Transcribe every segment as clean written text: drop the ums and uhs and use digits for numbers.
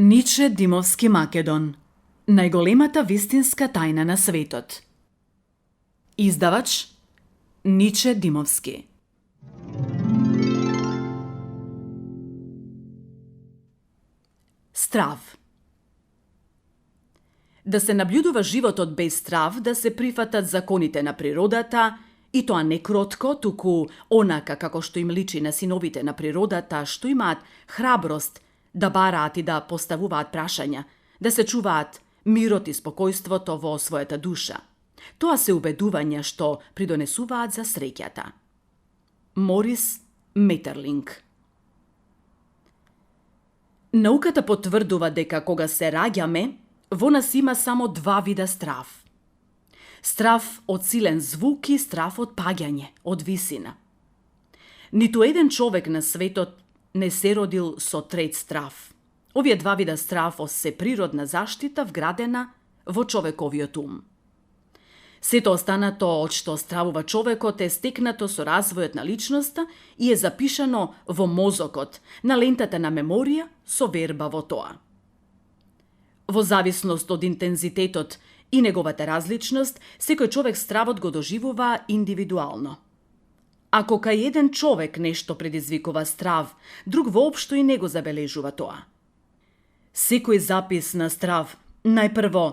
Ниче Димовски Македон. Најголемата вистинска тајна на светот. Издавач Ниче Димовски. Страв. Да се наблюдува животот без страв, да се прифатат законите на природата, и тоа не кротко, туку онака како што им личи на синовите на природата, што имаат храброст да бараат и да поставуваат прашања, да се чуваат мирот и спокојството во својата душа. Тоа се убедувања што придонесуваат за среќата. Морис Метерлинг. Науката потврдува дека кога се раѓаме, во нас има само два вида страв. Страв од силен звук и страв од паѓање, од висина. Ниту еден човек на светот не се родил со трет страв. Овие два вида страв се природна заштита вградена во човековиот ум. Сето останато од што стравува човекот е стекнато со развојот на личноста и е запишано во мозокот, на лентата на меморија со верба во тоа. Во зависност од интензитетот и неговата различност, секој човек стравот го доживува индивидуално. Ако кај еден човек нешто предизвикува страв, друг воопшто и не го забележува тоа. Секој запис на страв, најпрво,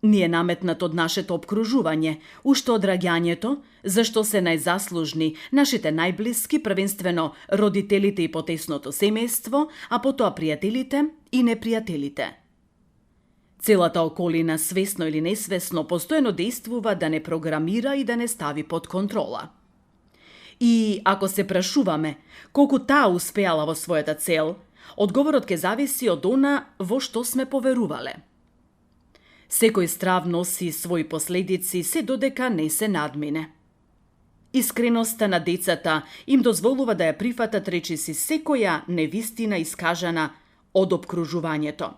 ни е наметнат од нашето обкружување, уште од раѓањето, зашто се најзаслужни нашите најблиски, првенствено родителите и потесното семејство, а потоа пријателите и непријателите. Целата околина, свесно или несвесно, постојано действува да не програмира и да не стави под контрола. И ако се прашуваме колку таа успеала во својата цел, одговорот ќе зависи од она во што сме поверувале. Секој страв носи своји последици се додека не се надмине. Искреноста на децата им дозволува да ја прифатат речиси секоја невистина искажана од обкружувањето.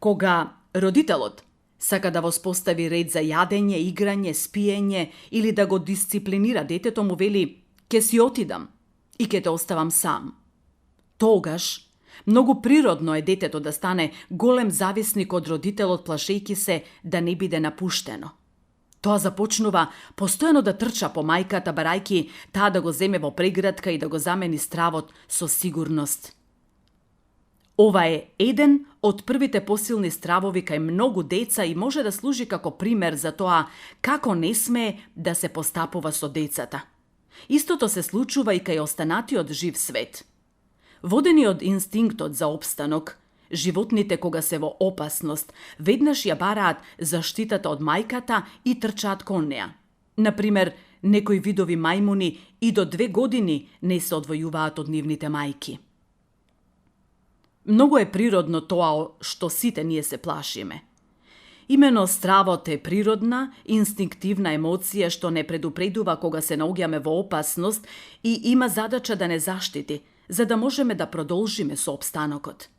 Кога родителот сака да воспостави ред за јадење, играње, спиење или да го дисциплинира детето, му вели «ке си отидам и ке те оставам сам». Тогаш многу природно е детето да стане голем зависник од родителот, плашејќи се да не биде напуштено. Тоа започнува постојано да трча по мајката, барајќи таа да го земе во прегратка и да го замени стравот со сигурност. Ова е еден од првите посилни стравови кај многу деца и може да служи како пример за тоа како не смее да се постапува со децата. Истото се случува и кај останатиот жив свет. Водени од инстинктот за опстанок, животните кога се во опасност, веднаш ја бараат заштитата од мајката и трчаат кон неа. Например, некои видови мајмуни и до 2 години не се одвојуваат од нивните мајки. Многу е природно тоа што сите ние се плашиме. Имено стравот е природна, инстинктивна емоција што не предупредува кога се наоѓаме во опасност и има задача да не заштити, за да можеме да продолжиме со опстанокот.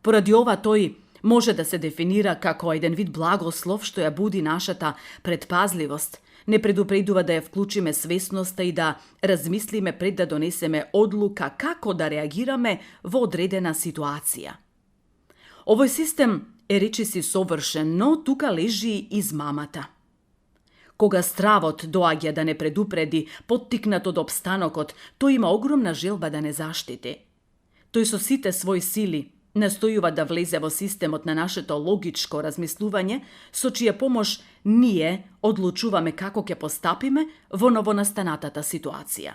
Поради ова тој може да се дефинира како еден вид благослов што ја буди нашата предпазливост, не предупредува да ја вклучиме свесноста и да размислиме пред да донесеме одлука како да реагираме во одредена ситуација. Овој систем е речиси совршен, но тука лежи измамата. Кога стравот доаѓа да не предупреди, поттикнат од опстанокот, тој има огромна желба да не заштити. Тој со сите своји сили настојува да влезе во системот на нашето логичко размислување, со чија помош ние одлучуваме како ќе постапиме во новонастанатата ситуација.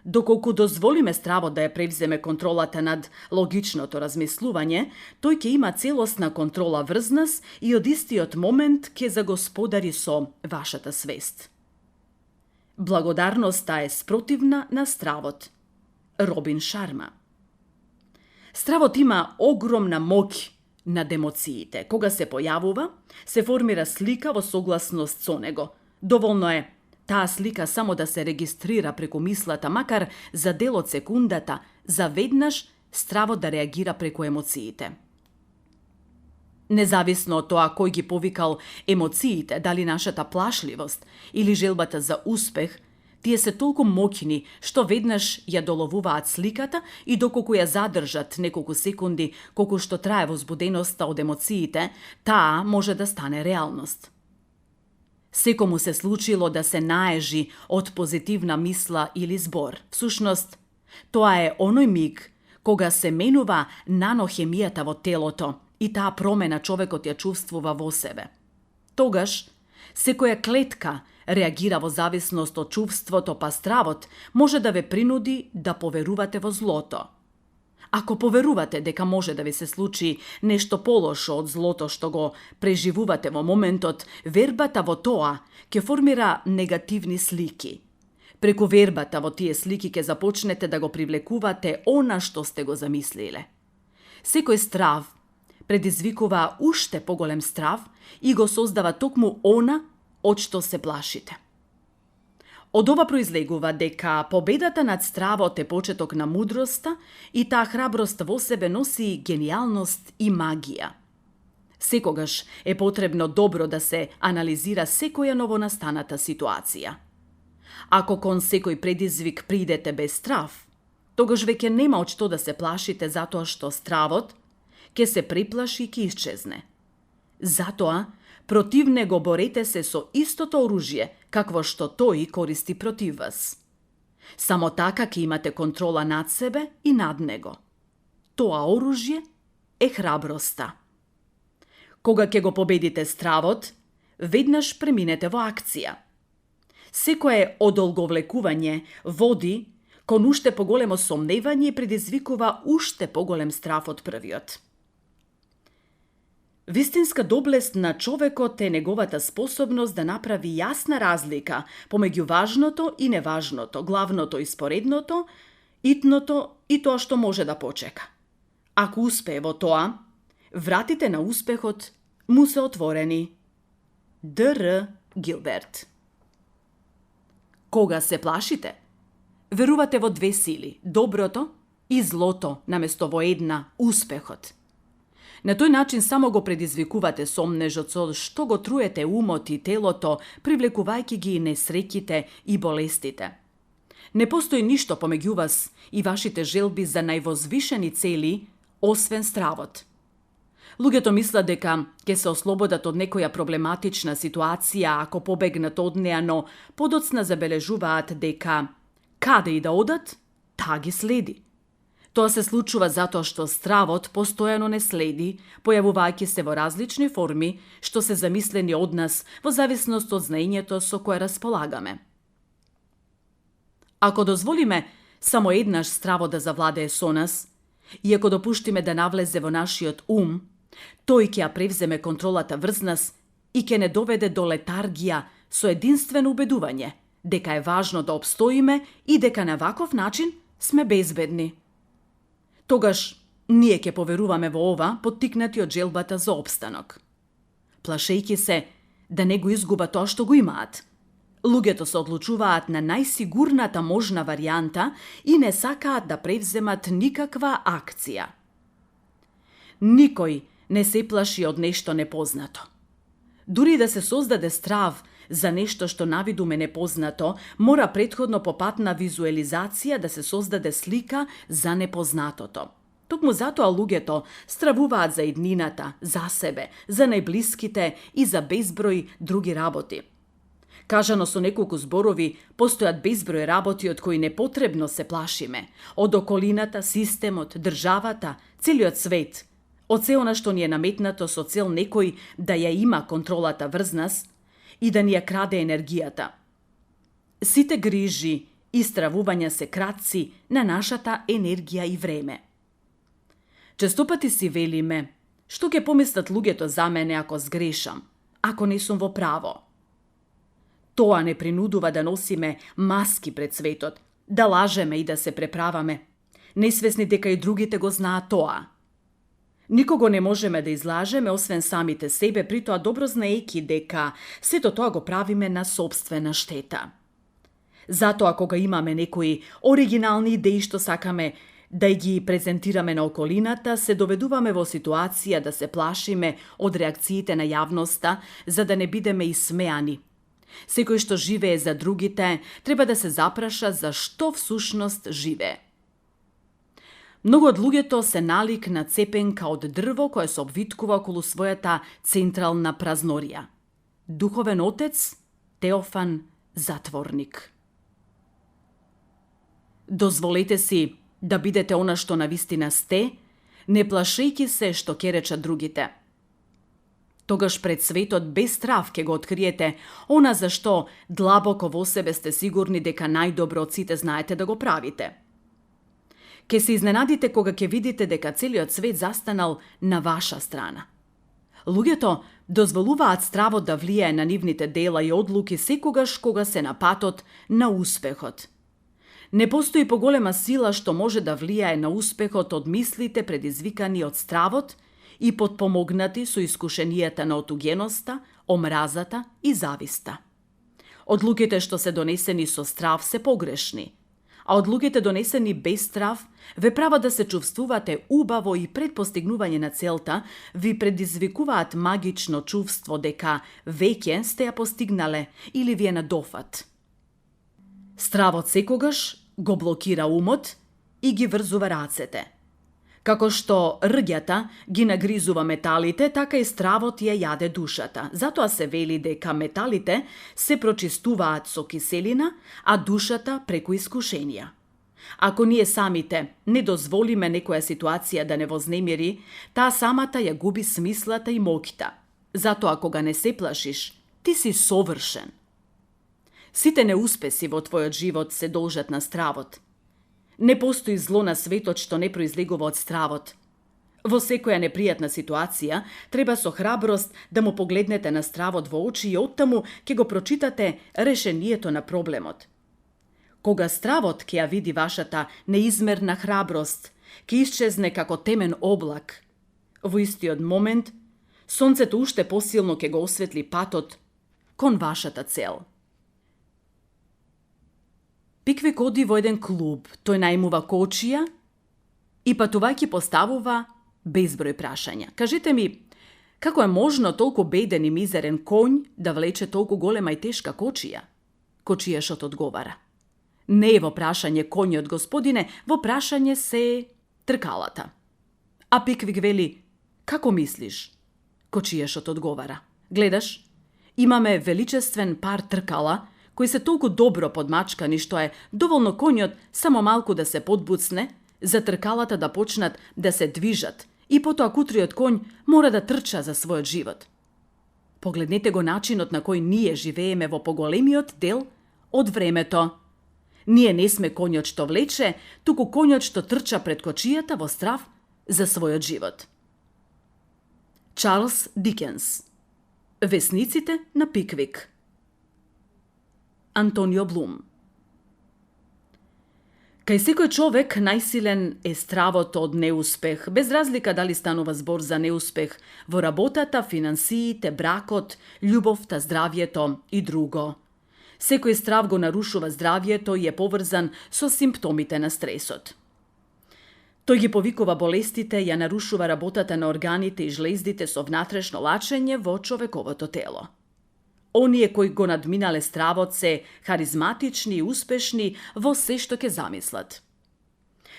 Доколку дозволиме стравот да ја превземе контролата над логичното размислување, тој ќе има целосна контрола врз нас и од истиот момент ќе загосподари со вашата свест. Благодарноста е спротивна на стравот. Робин Шарма. Стравот има огромна моќ над емоциите. Кога се појавува, се формира слика во согласност со него. Доволно е таа слика само да се регистрира преку мислата, макар за дел од секундата, за веднаш стравот да реагира преку емоциите. Независно од тоа кој ги повикал емоциите, дали нашата плашливост или желбата за успех, Тие се толку моќни што веднаш ја доловуваат сликата и доколку ја задржат неколку секунди колку што трае возбуденоста од емоциите, таа може да стане реалност. Секому се случило да се наежи од позитивна мисла или збор. Всушност, тоа е оној миг кога се менува нанохемијата во телото и таа промена човекот ја чувствува во себе. Тогаш, секоја клетка реагира во зависност од чувството, па стравот може да ве принуди да поверувате во злото. Ако поверувате дека може да ви се случи нешто полошо од злото што го преживувате во моментот, вербата во тоа ќе формира негативни слики. Преку вербата во тие слики ќе започнете да го привлекувате она што сте го замислиле. Секој страв предизвикува уште поголем страв и го создава токму она од што се плашите. Од ова произлегува дека победата над стравот е почеток на мудроста и таа храброст во себе носи гениалност и магија. Секогаш е потребно добро да се анализира секоја новонастаната ситуација. Ако кон секој предизвик придете без страв, тогаш веќе нема од што да се плашите затоа што стравот ќе се приплаши и ќе исчезне. Затоа, против него борете се со истото оружје, какво што тој користи против вас. Само така ќе имате контрола над себе и над него. Тоа оружје е храброста. Кога ќе го победите стравот, веднаш преминете во акција. Секое одолговлекување води кон уште поголемо сомневање и предизвикува уште поголем страв од првиот. Вистинска доблест на човекот е неговата способност да направи јасна разлика помеѓу важното и неважното, главното и споредното, итното и тоа што може да почека. Ако успее во тоа, вратите на успехот му се отворени. Д.Р. Гилберт. Кога се плашите, верувате во две сили, доброто и злото, наместо во една, успехот. На тој начин само го предизвикувате сомнежот со што го труете умот и телото, привлекувајќи ги несреќите и болестите. Не постои ништо помеѓу вас и вашите желби за највозвишени цели, освен стравот. Луѓето мислат дека ќе се ослободат од некоја проблематична ситуација ако побегнат од неа, но подоцна забележуваат дека каде и да одат, таа ги следи. Тоа се случува затоа што стравот постојано не следи, појавувајќи се во различни форми што се замислени од нас во зависност од знаењето со кое располагаме. Ако дозволиме само еднаш стравот да завладее со нас, и ако допуштиме да навлезе во нашиот ум, тој ќе ја превземе контролата врз нас и ќе не доведе до летаргија со единствено убедување дека е важно да обстоиме и дека на ваков начин сме безбедни. Тогаш ние ќе поверуваме во ова, поттикнати од желбата за опстанок. Плашејќи се да не го изгуба тоа што го имаат, луѓето се одлучуваат на најсигурната можна варијанта и не сакаат да превземат никаква акција. Никој не се плаши од нешто непознато. Дури да се создаде страв за нешто што навидуме непознато, мора претходно по пат на визуализација да се создаде слика за непознатото. Токму затоа луѓето стравуваат за иднината, за себе, за најблиските и за безброј други работи. Кажано со неколку зборови, постојат безброј работи од кои непотребно се плашиме. Од околината, системот, државата, целиот свет. Од се она што ни е наметнато со цел некој да ја има контролата врз нас и да ни ја краде енергијата. Сите грижи и стравувања се кратци на нашата енергија и време. Честопати си велиме, што ќе помислат луѓето за мене ако сгрешам, ако не сум во право. Тоа не принудува да носиме маски пред светот, да лажеме и да се преправаме, несвесни дека и другите го знаат тоа. Никого не можеме да излажеме освен самите себе, притоа добро знаејќи дека сето тоа го правиме на сопствена штета. Затоа кога имаме некои оригинални идеи што сакаме да ги презентираме на околината, се доведуваме во ситуација да се плашиме од реакциите на јавноста, за да не бидеме исмеани. Секој што живее за другите, треба да се запраша за што всушност живее. Многу од луѓето се налик на цепенка од дрво која се обвиткува околу својата централна празнорија. Духовен отец Теофан Затворник. Дозволете си да бидете она што навистина сте, не плашејќи се што ќе речат другите. Тогаш пред светот без страв ќе го откриете она за што длабоко во себе сте сигурни дека најдобро од сите знаете да го правите. Ке се изненадите кога ќе видите дека целиот свет застанал на ваша страна. Луѓето дозволуваат стравот да влијае на нивните дела и одлуки секогаш кога се на патот на успехот. Не постои поголема сила што може да влијае на успехот од мислите предизвикани од стравот и потпомогнати со искушенијата на отугеноста, омразата и зависта. Одлуките што се донесени со страв се погрешни, а одлуките донесени без страв ве прават да се чувствувате убаво и пред постигнување на целта ви предизвикуваат магично чувство дека веќе сте ја постигнале или ви е на дофат. Стравот секогаш го блокира умот и ги врзува рацете. Како што рѓата ги нагризува металите, така и стравот ја јаде душата. Затоа се вели дека металите се прочистуваат со киселина, а душата преку искушенија. Ако ние самите не дозволиме некоја ситуација да не вознемири, таа самата ја губи смислата и моќта. Затоа кога не се плашиш, ти си совршен. Сите неуспеси во твојот живот се должат на стравот. Не постои зло на светот што не произлегува од стравот. Во секоја непријатна ситуација треба со храброст да му погледнете на стравот во очи и оттаму ќе го прочитате решението на проблемот. Кога стравот ќе ја види вашата неизмерна храброст, ќе исчезне како темен облак. Во истиот момент, сонцето уште посилно ќе го осветли патот кон вашата цел. Пиквик оди во еден клуб, тој најмува кочија и патувајќи поставува безброј прашања. Кажете ми, како е можно толку беден и мизерен конј да влече толку голема и тешка кочија? Кочијашот одговара: не е во прашање конјот, господине, во прашање се тркалата. А Пиквик вели: како мислиш? Кочијашот одговара: гледаш, имаме величествен пар тркала кои се толку добро подмачкани што е доволно конјот само малку да се подбуцне, за тркалата да почнат да се движат и потоа кутриот конј мора да трча за својот живот. Погледнете го начинот на кој ние живееме во поголемиот дел од времето. Ние не сме конјот што влече, туку конјот што трча пред кочијата во страв за својот живот. Чарлс Дикенс. Весниците на Пиквик. Антонио Блум. Кај секој човек најсилен е стравот од неуспех, без разлика дали станува збор за неуспех во работата, финансиите, бракот, љубовта, здравјето и друго. Секој страв го нарушува здравјето и е поврзан со симптомите на стресот. Тој ги повикува болестите, ја нарушува работата на органите и жлездите со внатрешно лачење во човековото тело. Оние кои го надминале стравот се харизматични и успешни во се што ќе замислат.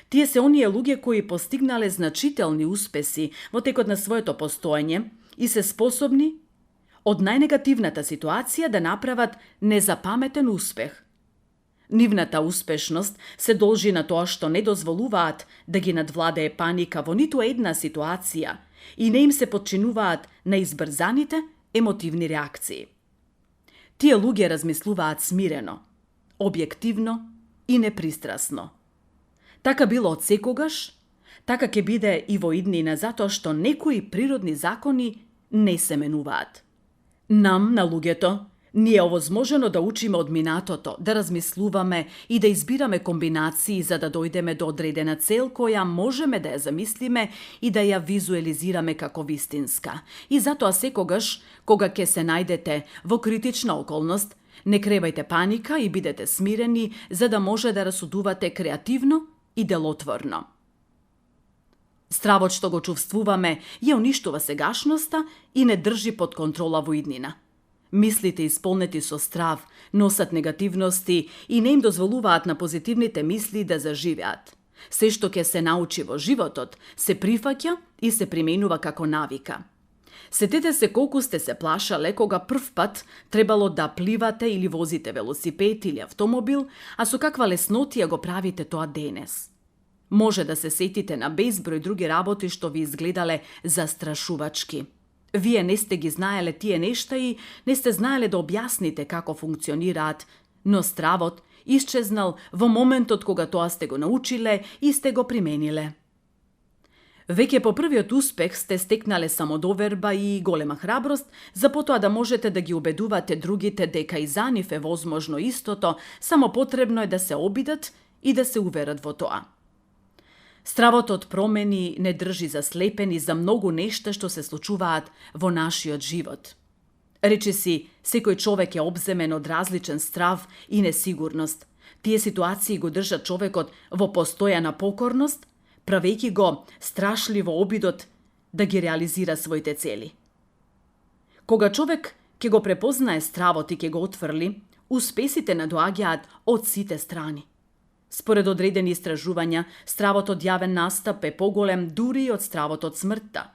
Тие се оние луѓе кои постигнале значителни успеси во текот на своето постоење и се способни од најнегативната ситуација да направат незапаметен успех. Нивната успешност се должи на тоа што не дозволуваат да ги надвладее паника во ниту една ситуација и не им се подчинуваат на избрзаните емотивни реакции. Тие луѓе размислуваат смирено, објективно и непристрасно. Така било од секогаш, така ќе биде и во иднина затоа што некои природни закони не се менуваат. Нам, на луѓето, ни е овозможено да учиме од минатото, да размислуваме и да избираме комбинации за да дојдеме до одредена цел која можеме да ја замислиме и да ја визуализираме како вистинска. И затоа секогаш, кога ќе се најдете во критична околност, не кревајте паника и бидете смирени за да може да расудувате креативно и делотворно. Стравот што го чувствуваме ја уништува сегашноста и не држи под контрола во иднина. Мислите исполнети со страв носат негативности и не им дозволуваат на позитивните мисли да заживеат. Се што ќе се научи во животот, се прифаќа и се применува како навика. Сетете се колку сте се плашале кога прв пат требало да пливате или возите велосипед или автомобил, а со каква леснотија го правите тоа денес. Може да се сетите на безброј други работи што ви изгледале застрашувачки. Вие не сте ги знаеле тие нешта и не сте знаеле да објасните како функционираат, но стравот исчезнал во моментот кога тоа сте го научиле и сте го примениле. Веќе по првиот успех сте стекнале самодоверба и голема храброст, за потоа да можете да ги убедувате другите дека и за нив е возможно истото, само потребно е да се обидат и да се уверат во тоа. Стравот од промени не држи заслепени за многу нешта што се случуваат во нашиот живот. Речиси, секој човек е обземен од различен страв и несигурност. Тие ситуации го држат човекот во постојана покорност, правејќи го страшливо обидот да ги реализира своите цели. Кога човек ќе го препознае стравот и ќе го отфрли, успесите надоаѓаат од сите страни. Според одредени истражувања, стравот од јавен настап е поголем дури од стравот од смртта.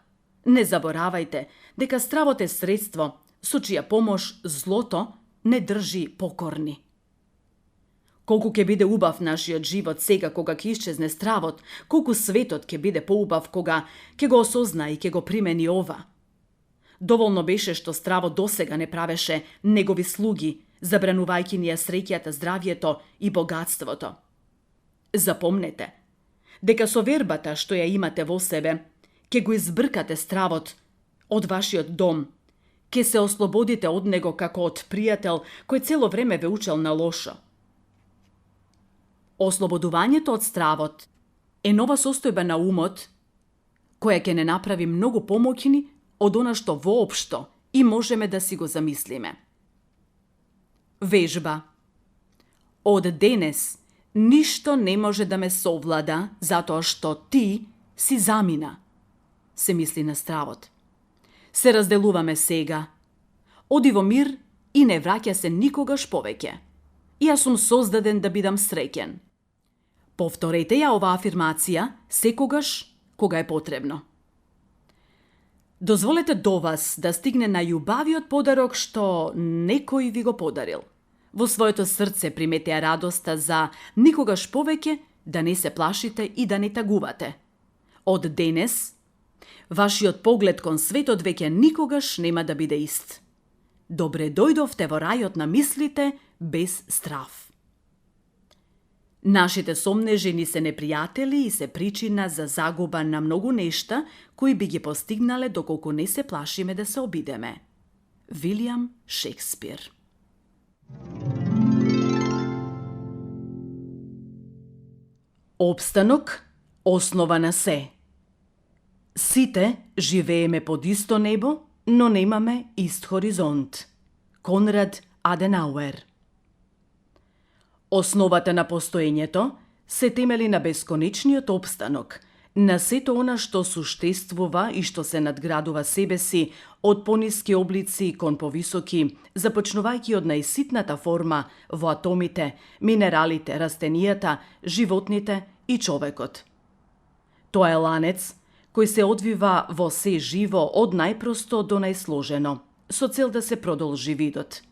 Не заборавајте дека стравот е средство со чија помош злото не држи покорни. Колку ќе биде убав нашиот живот сега кога ќе исчезне стравот, колку светот ќе биде поубав кога ќе го осознае и ќе го примени ова. Доволно беше што стравот досега не правеше негови слуги, забранувајќи ни ја среќата, здравјето и богатството. Запомнете дека со вербата што ја имате во себе, ќе го избркате стравот од вашиот дом, ќе се ослободите од него како од пријател кој цело време ве учел на лошо. Ослободувањето од стравот е нова состојба на умот, која ќе не направи многу помоќни од она што воопшто и можеме да си го замислиме. Вежба. Од денес ништо не може да ме совлада затоа што ти си замина, се мисли на стравот. Се разделуваме сега. Оди во мир и не враќа се никогаш повеќе. Јас сум создаден да бидам среќен. Повторете ја оваа афирмација секогаш кога е потребно. Дозволете до вас да стигне најубавиот подарок што некој ви го подарил. Во своето срце примете ја радоста за никогаш повеќе да не се плашите и да не тагувате. Од денес, вашиот поглед кон светот веќе никогаш нема да биде ист. Добре дојдовте во рајот на мислите без страв. Нашите сомнежи ни се непријатели и се причина за загуба на многу нешта кои би ги постигнале доколку не се плашиме да се обидеме. Вилијам Шекспир. Опстанок основа на се. Сите живееме под исто небо, но немаме ист хоризонт. Конрад Аденауер. Основата на постоењето се темели на бесконечниот опстанок, на сето она што суштествува и што се надградува себе си од пониски облици кон повисоки, започнувајќи од најситната форма во атомите, минералите, растенијата, животните и човекот. Тоа е ланец кој се одвива во се живо од најпросто до најсложено, со цел да се продолжи видот.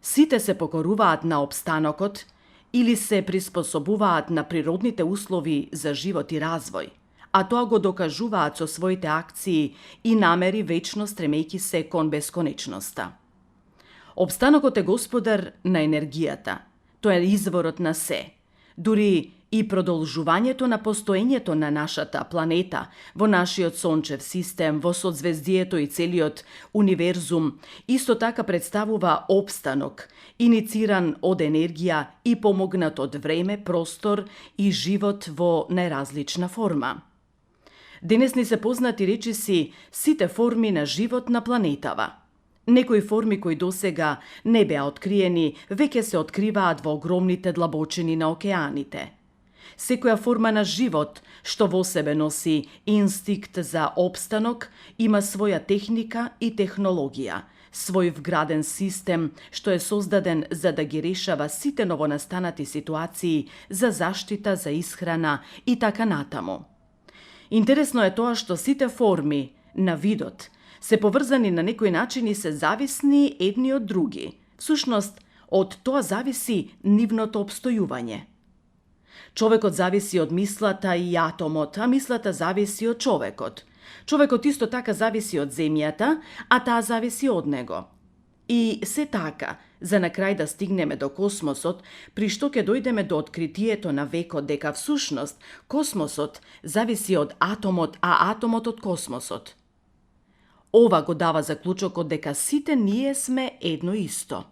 Сите се покоруваат на опстанокот или се приспособуваат на природните услови за живот и развој, а тоа го докажуваат со своите акции и намери вечно стремејќи се кон бесконечноста. Опстанокот е господар на енергијата, тоа е изворот на се, дури и продолжувањето на постоењето на нашата планета, во нашиот сончев систем, во созвездието и целиот универзум, исто така представува опстанок, инициран од енергија и помогнат од време, простор и живот во најразлична форма. Денес ни се познати речиси сите форми на живот на планетава. Некои форми кои досега не беа откриени, веќе се откриваат во огромните длабочини на океаните. Секоја форма на живот, што во себе носи инстинкт за опстанок, има своја техника и технологија, свој вграден систем што е создаден за да ги решава сите новонастанати ситуации за заштита, за исхрана и така натаму. Интересно е тоа што сите форми на видот се поврзани на некој начин и се зависни едни од други. Всушност, од тоа зависи нивното обстојување. Човекот зависи од мислата и атомот, а мислата зависи од човекот. Човекот исто така зависи од земјата, а таа зависи од него. И се така, за на крај да стигнеме до космосот, при што ќе дојдеме до откритието на векот дека всушност космосот зависи од атомот, а атомот од космосот. Ова го дава заклучокот дека сите ние сме едно исто.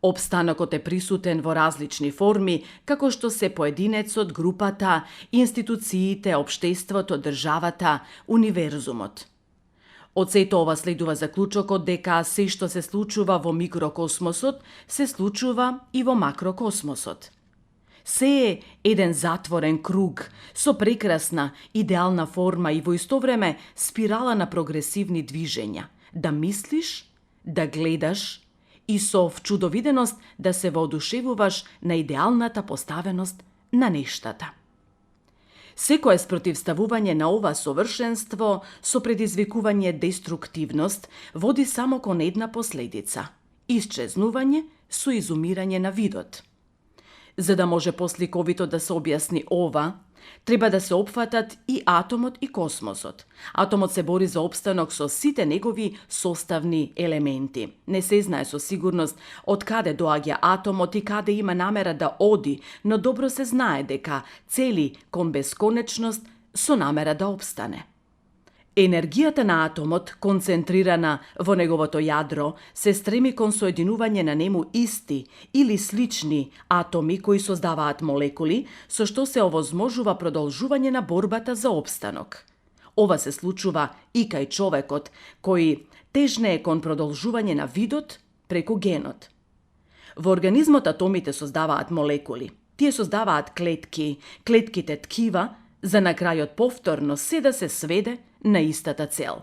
Опстанокот е присутен во различни форми, како што се поединецот, групата, институциите, општеството, државата, универзумот. Од сето ова следува заклучокот дека се што се случува во микрокосмосот, се случува и во макрокосмосот. Се е еден затворен круг, со прекрасна, идеална форма и во исто време спирала на прогресивни движења. Да мислиш, да гледаш и со вчудовиденост да се воодушевуваш на идеалната поставеност на нештата. Секое спротивставување на ова совршенство со предизвикување деструктивност води само кон една последица – исчезнување со изумирање на видот. За да може посликовито да се објасни ова, треба да се опфатат и атомот и космосот. Атомот се бори за опстанок со сите негови составни елементи. Не се знае со сигурност од каде доаѓа атомот и каде има намера да оди, но добро се знае дека цели кон бесконечност со намера да опстане. Енергијата на атомот, концентрирана во неговото јадро, се стреми кон соединување на нему исти или слични атоми кои создаваат молекули, со што се овозможува продолжување на борбата за опстанок. Ова се случува и кај човекот, кој тежнее кон продолжување на видот преку генот. Во организмот атомите создаваат молекули. Тие создаваат клетки, клетките ткива, за на крајот повторно се да се сведе на истата цел.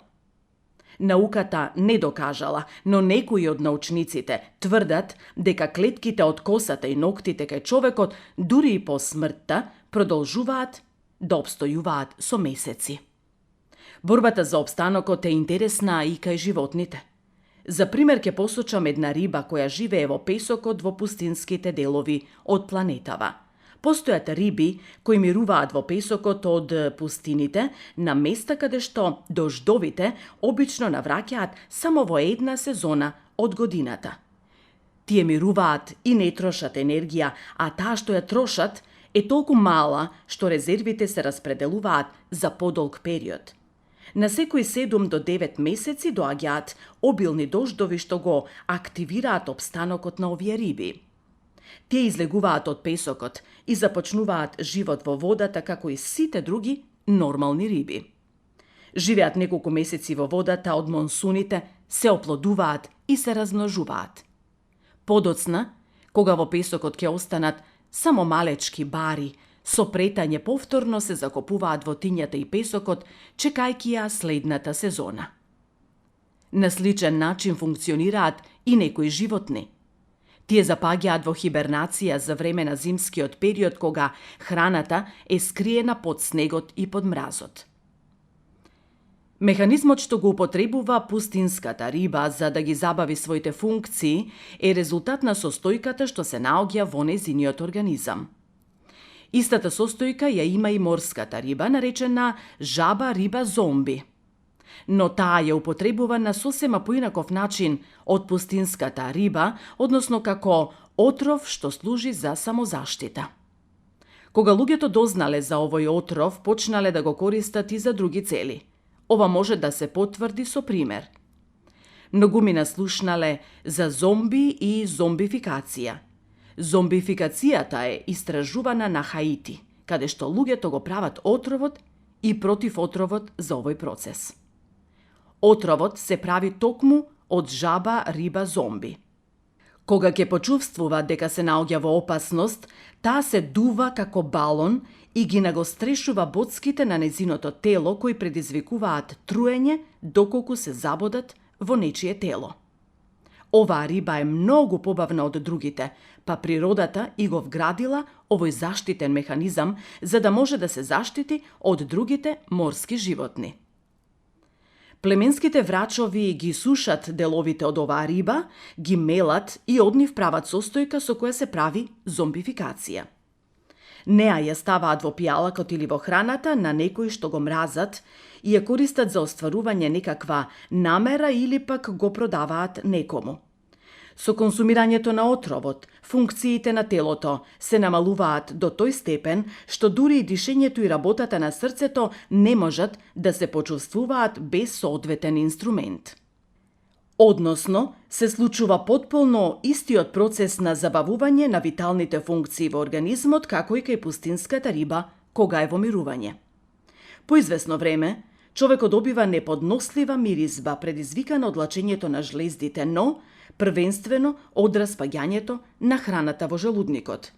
Науката не докажала, но некои од научниците тврдат дека клетките од косата и ноктите кај човекот, дури и по смртта, продолжуваат да обстојуваат со месеци. Борбата за опстанокот е интересна и кај животните. За пример ќе посочам една риба која живее во песокот во пустинските делови од планетава. Постојат риби кои мируваат во песокот од пустините на места каде што дождовите обично навраќаат само во една сезона од годината. Тие мируваат и не трошат енергија, а таа што ја трошат е толку мала што резервите се распределуваат за подолг период. На секои 7 до 9 месеци доаѓаат обилни дождови што го активираат опстанокот на овие риби. Тие излегуваат од песокот и започнуваат живот во водата како и сите други нормални риби. Живеат неколку месеци во водата од монсуните, се оплодуваат и се размножуваат. Подоцна, кога во песокот ќе останат само малечки бари, со претање повторно се закопуваат во тињата и песокот, чекајќи ја следната сезона. На сличен начин функционираат и некои животни. Тие запаѓаат во хибернација за време на зимскиот период кога храната е скриена под снегот и под мразот. Механизмот што го употребува пустинската риба за да ги забави своите функции е резултат на состојката што се наоѓа во незиниот организам. Истата состојка ја има и морската риба, наречена жаба риба зомби. Но таа ја употребува на сосема поинаков начин од пустинската риба, односно како отров што служи за самозаштита. Кога луѓето дознале за овој отров, почнале да го користат и за други цели. Ова може да се потврди со пример. Многумина слушнале за зомби и зомбификација. Зомбификацијата е истражувана на Хаити, каде што луѓето го прават отровот и против отровот за овој процес. Отровот се прави токму од жаба риба зомби. Кога ќе почувствува дека се наоѓа во опасност, таа се дува како балон и ги нагострешува боцките на незиното тело кои предизвикуваат труење доколку се забодат во нечие тело. Оваа риба е многу побавна од другите, па природата и го вградила овој заштитен механизам за да може да се заштити од другите морски животни. Племенските врачови ги сушат деловите од оваа риба, ги мелат и од нив прават состојка со која се прави зомбификација. Неа ја ставаат во пијалакот или во храната на некои што го мразат и ја користат за остварување некаква намера или пак го продаваат некому. Со консумирањето на отровот, функциите на телото се намалуваат до тој степен што дури и дишењето и работата на срцето не можат да се почувствуваат без соодветен инструмент. Односно, се случува потполно истиот процес на забавување на виталните функции во организмот како и кај пустинската риба кога е во мирување. По извесно време, човекот добива неподнослива миризба предизвикана од лачењето на жлездите, но првенствено од распаѓањето на храната во желудникот.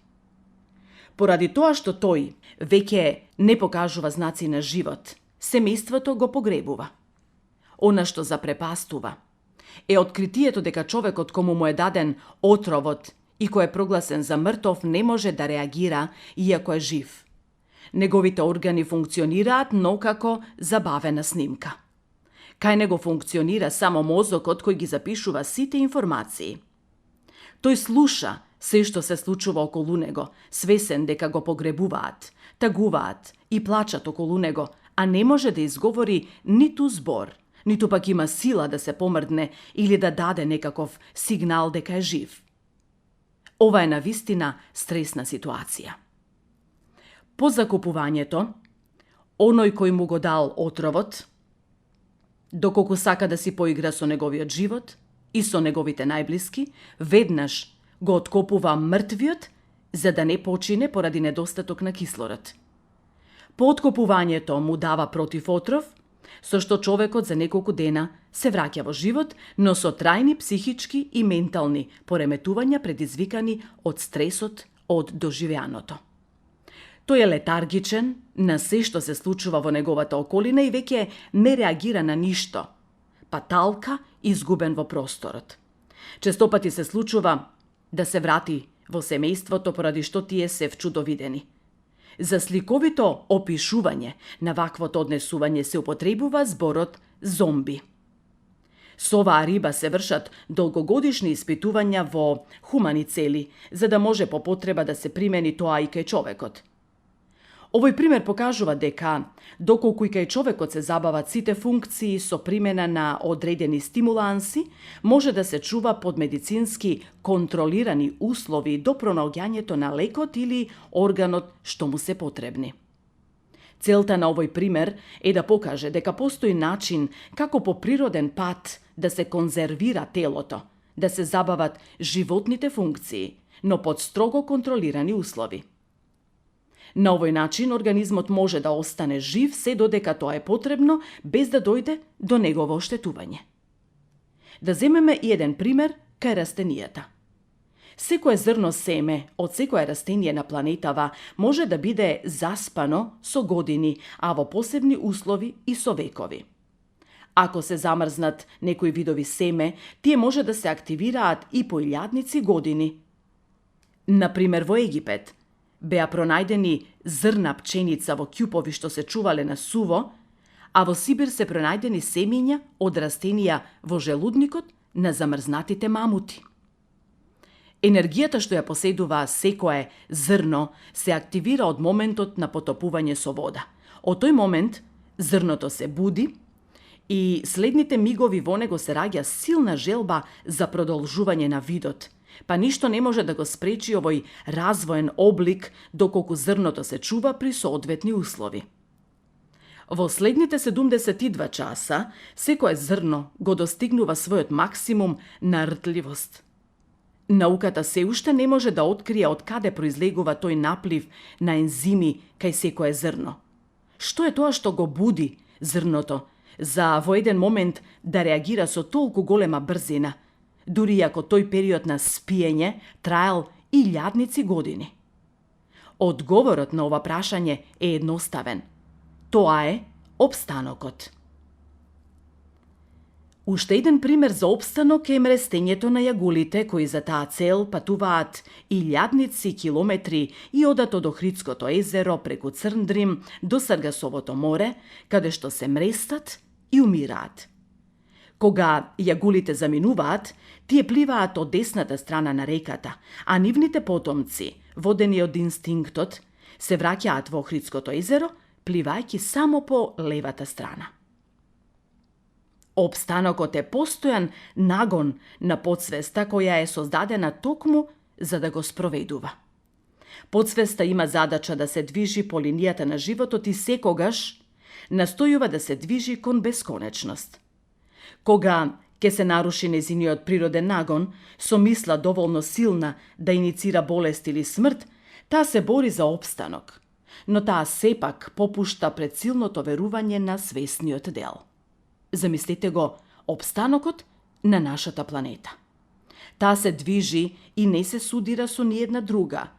Поради тоа што тој веќе не покажува знаци на живот, семејството го погребува. Она што запрепастува е откритието дека човекот кому му е даден отровот и кој е прогласен за мртов не може да реагира иако е жив. Неговите органи функционираат, но како забавена снимка. Кај него функционира само мозокот кој ги запишува сите информации. Тој слуша се што се случува околу него, свесен дека го погребуваат, тагуваат и плачат околу него, а не може да изговори ниту збор, ниту пак има сила да се помрдне или да даде некаков сигнал дека е жив. Ова е навистина стресна ситуација. По закупувањето, оној кој му го дал отровот, доколку сака да си поигра со неговиот живот и со неговите најблиски, веднаш го откопува мртвиот за да не почине поради недостаток на кислород. По откопувањето му дава противотров, со што човекот за неколку дена се враќа во живот, но со трајни психички и ментални пореметувања предизвикани од стресот од доживеаното. Тој е летаргичен на се што се случува во неговата околина и веќе не реагира на ништо, па талка изгубен во просторот. Честопати се случува да се врати во семејството поради што тие се вчудовидени. За сликовито опишување на ваквото однесување се употребува зборот зомби. Со оваа риба се вршат долгогодишни испитувања во хумани цели, за да може по потреба да се примени тоа и кај човекот. Овој пример покажува дека, доколку и кај човекот се забават сите функции со примена на одредени стимуланси, може да се чува под медицински контролирани услови до пронаоѓањето на лекот или органот што му се потребни. Целта на овој пример е да покаже дека постои начин како по природен пат да се конзервира телото, да се забават животните функции, но под строго контролирани услови. На овој начин организмот може да остане жив се додека тоа е потребно, без да дојде до негово оштетување. Да земеме и еден пример кај растенијата. Секое зрно семе од секое растение на планетава може да биде заспано со години, а во посебни услови и со векови. Ако се замрзнат некои видови семе, тие може да се активираат и по илјадници години. Например, во Египет беа пронајдени зрна пченица во ќупови што се чувале на суво, а во Сибир се пронајдени семиња од растенија во желудникот на замрзнатите мамути. Енергијата што ја поседува секое зрно се активира од моментот на потопување со вода. Од тој момент зрното се буди и следните мигови во него се раѓа силна желба за продолжување на видот, па ништо не може да го спречи овој развоен облик доколку зрното се чува при соодветни услови. Во следните 72 часа, секое зрно го достигнува својот максимум на ртливост. Науката се уште не може да открие од каде произлегува тој наплив на ензими кај секое зрно. Што е тоа што го буди зрното за во еден момент да реагира со толку голема брзина, дури ако тој период на спиење траел илјадници години? Одговорот на ова прашање е едноставен. Тоа е опстанокот. Уште еден пример за опстанок е мрестењето на јагулите, кои за таа цел патуваат илјадници километри и одат од Охридското езеро преку Црндрим до Саргасовото море, каде што се мрестат и умираат. Кога јагулите заминуваат, тие пливаат од десната страна на реката, а нивните потомци, водени од инстинктот, се враќаат во Охридското езеро, пливајќи само по левата страна. Опстанокот е постојан нагон на подсвеста која е создадена токму за да го спроведува. Подсвеста има задача да се движи по линијата на животот и секогаш настојува да се движи кон бесконечност. Кога ќе се наруши незиниот природен нагон, со мисла доволно силна да иницира болест или смрт, таа се бори за опстанок, но таа сепак попушта пред силното верување на свесниот дел. Замислете го опстанокот на нашата планета. Таа се движи и не се судира со ниедна друга.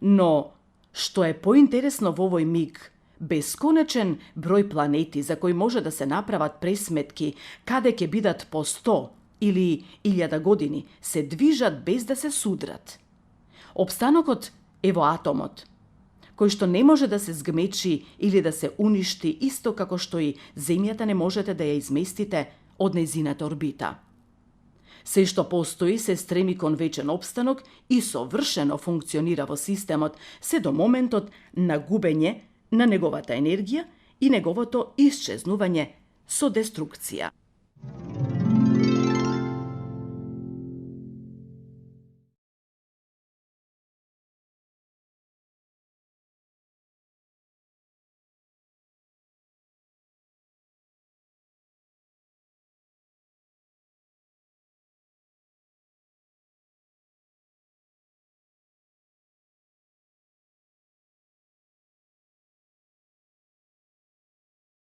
Но, што е поинтересно во овој миг, бесконечен број планети за кои може да се направат пресметки каде ќе бидат по 100 или 1000 години, се движат без да се судрат. Опстанокот е во атомот, кој што не може да се згмечи или да се уништи исто како што и Земјата не можете да ја изместите од нејзината орбита. Се што постои се стреми кон вечен опстанок и совршено функционира во системот се до моментот на губење на неговата енергија и неговото исчезнување со деструкција.